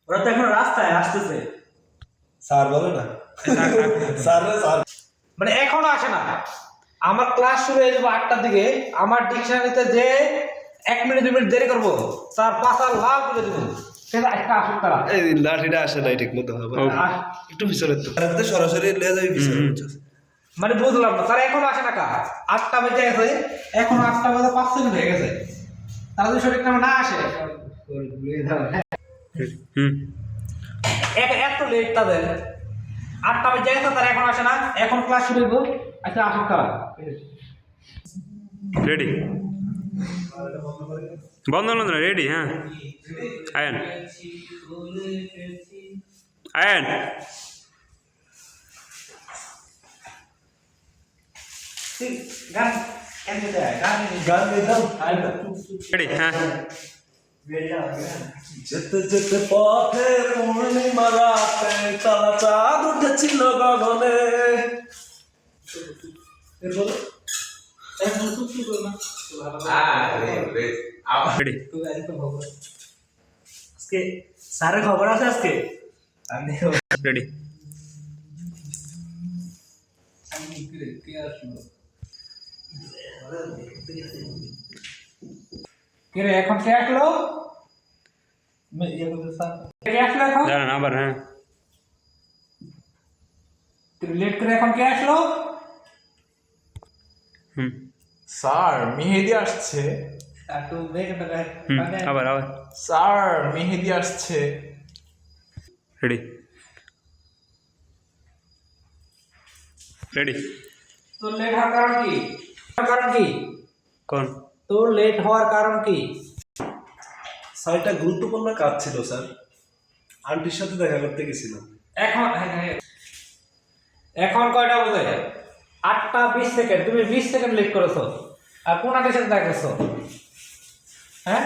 ওরা তো এখন রাস্তায় আসতেছে। স্যার বলে না স্যার স্যার মানে এখনো আসে না। আমার ক্লাস শুরু হয়ে যাবো 8টার দিকে, আমার ডিকশনারিতে যে 1 মিনিট 2 মিনিট দেরি করবো তার পাশা লাভ করে দেবো। সেটা একটা আসুক তারা। এই লাঠিটা আসে নাই ঠিক মতো হবে একটু পিছনে তো সরাসরি লে যাবি পিছনে মানে বুঝলাম না, তারা এখনো আসে না কা? 8টা বেজে গেছে, এখন 8টা বাজে 5 সেকেন্ড হয়ে গেছে। তারা যদি সঠিক টাইমে না আসে, এত লেট তাদের। 8টা বেজে গেছে, তারা এখন আসে না, এখন ক্লাস শুরু হইব। আচ্ছা আসুক তারা। রেডি বন্ধ বন্ধ রেডি হ্যাঁ আয়ন আয়ন গান গান দিতে হয়, গান দিতাম রেডি হ্যাঁ যেতে যেতে পথে পূর্ণিমা রাতে তারা চাঁদ উঠেছিল গগনে এরপর রেডি আজকে স্যারের খবর আছে আজকে। রেডি কে রে, এখন কে আসলো? কে আসলো এখন? দাঁড়ান আবার হ্যাঁ তুই লেট করে এখন কে আসলো? হুম স্যার মেহেদি আসছে। একটু বেগ হুম আবার আবার স্যার মেহেদি আসছে। রেডি রেডি তোর লেট হওয়ার কারণ কি? কারণ কি? কোন তোর লেট হওয়ার কারণ কি? স্যার একটা গুরুত্বপূর্ণ কাজ ছিল স্যার, আন্টির সাথে দেখা করতে গেছিলাম। এখন এখন কয়টা বাজে? 8টা 20 সেকেন্ড। তুমি 20 সেকেন্ড লেট করেছো, আর কোন আন্টির সাথে দেখা করছো? হ্যাঁ,